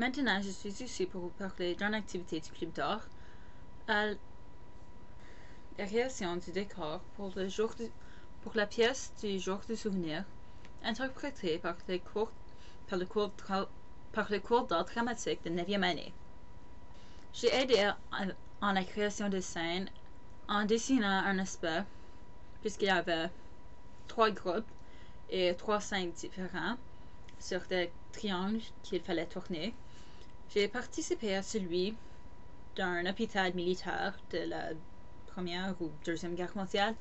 Maintenant, je suis ici pour vous parler d'une activité du Club d'art, la création du décor pour la pièce du jour du souvenir, interprétée par le cours d'art dramatique de 9e année. J'ai aidé en la création de scènes en dessinant un aspect, puisqu'il y avait 3 groupes et 3 scènes différents sur des triangles qu'il fallait tourner. J'ai participé à celui d'un hôpital militaire de la Première ou Deuxième Guerre mondiale.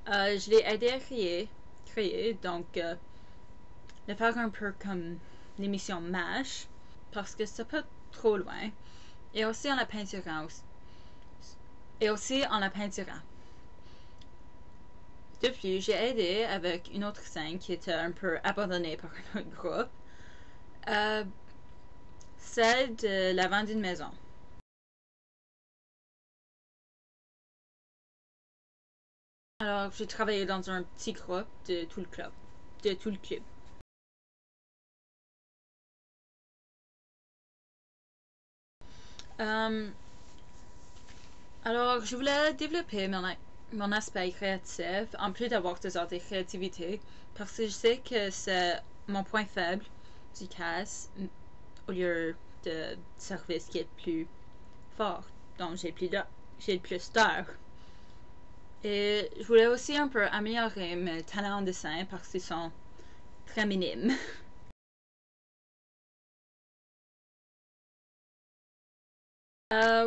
Je l'ai aidé à créer donc le faire un peu comme l'émission MASH, parce que c'est pas trop loin, et aussi en la peinturant. Depuis, j'ai aidé avec une autre scène qui était un peu abandonnée par un autre groupe, celle de l'avant d'une maison. Alors, j'ai travaillé dans un petit groupe de tout le club. Alors, je voulais développer mon aspect créatif, en plus d'avoir des autres créativités, parce que je sais que c'est mon point faible du casse, au lieu de service qui est plus fort. Donc, j'ai le plus d'heures. Et je voulais aussi un peu améliorer mes talents en dessin parce qu'ils sont très minimes.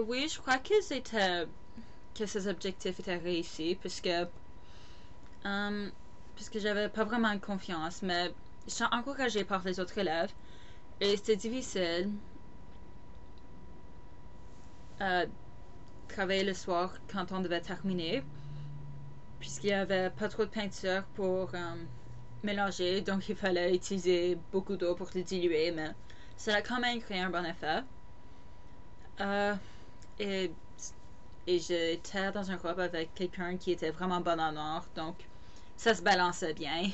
Oui, je crois que ces objectifs étaient réussis puisque j'avais pas vraiment confiance, mais je suis encouragée par les autres élèves et c'était difficile travailler le soir quand on devait terminer puisqu'il y avait pas trop de peinture pour mélanger, donc il fallait utiliser beaucoup d'eau pour le diluer, mais ça a quand même créé un bon effet. Et j'étais dans un groupe avec quelqu'un qui était vraiment bon en art, donc ça se balançait bien.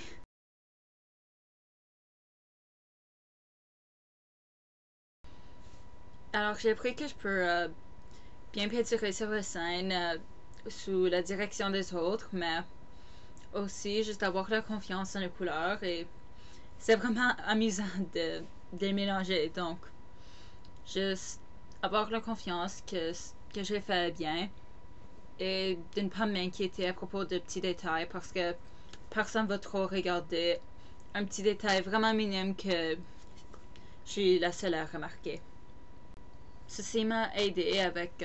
Alors j'ai appris que je peux bien peinturer sur la scène sous la direction des autres, mais aussi juste avoir la confiance en les couleurs, et c'est vraiment amusant de les mélanger, donc juste avoir la confiance que je les fais bien et de ne pas m'inquiéter à propos de petits détails parce que personne va trop regarder un petit détail vraiment minime que je suis la seule à remarquer. Ceci m'a aidé avec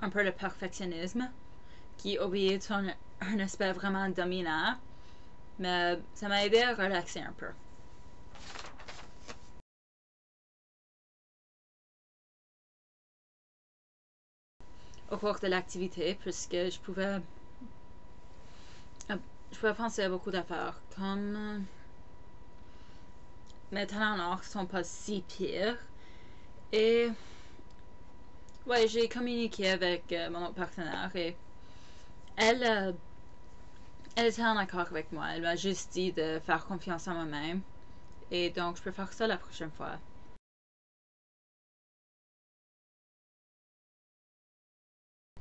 un peu le perfectionnisme qui obéit à un aspect vraiment dominant, mais ça m'a aidé à relaxer un peu. Au cours de l'activité, puisque je pouvais penser à beaucoup d'affaires, comme mes talents en art sont pas si pires, et ouais, j'ai communiqué avec mon autre partenaire et elle était en accord avec moi. Elle m'a juste dit de faire confiance en moi-même. Et donc, je peux faire ça la prochaine fois.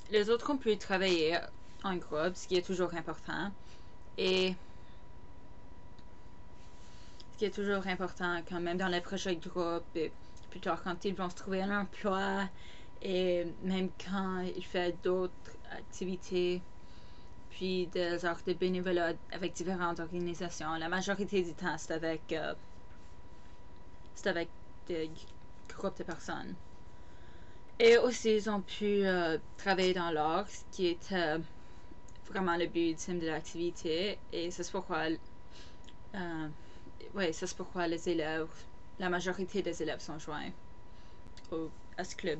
Les autres ont pu travailler en groupe, ce qui est toujours important. Et ce qui est toujours important quand même dans les projets de groupe, et plus tard quand ils vont se trouver un emploi, et même quand ils font d'autres activités, puis des heures de bénévolat avec différentes organisations. La majorité du temps, c'est avec des groupes de personnes. Et aussi, ils ont pu travailler dans l'art, ce qui est vraiment le but ultime de l'activité. Et c'est pourquoi, les élèves, la majorité des élèves sont joints à ce club.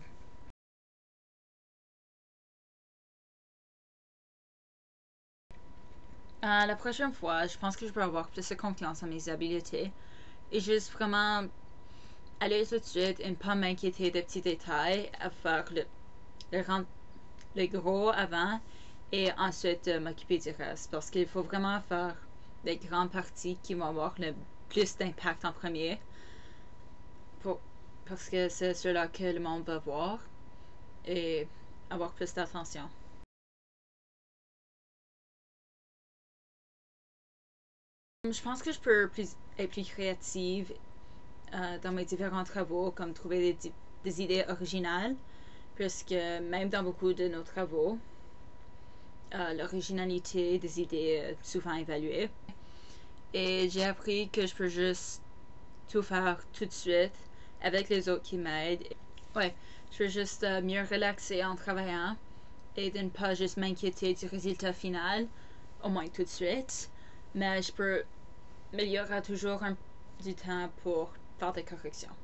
La prochaine fois, je pense que je peux avoir plus de confiance en mes habiletés et juste vraiment aller tout de suite et ne pas m'inquiéter des petits détails, à faire le gros avant et ensuite m'occuper du reste, parce qu'il faut vraiment faire des grandes parties qui vont avoir le plus d'impact en premier. parce que c'est cela que le monde va voir et avoir plus d'attention. Je pense que je peux être plus créative dans mes différents travaux, comme trouver des idées originales, puisque même dans beaucoup de nos travaux, l'originalité des idées est souvent évaluée. Et j'ai appris que je peux juste tout faire tout de suite avec les autres qui m'aident. Ouais, je peux juste mieux relaxer en travaillant et de ne pas juste m'inquiéter du résultat final, au moins tout de suite. Mais il y aura toujours du temps pour faire des corrections.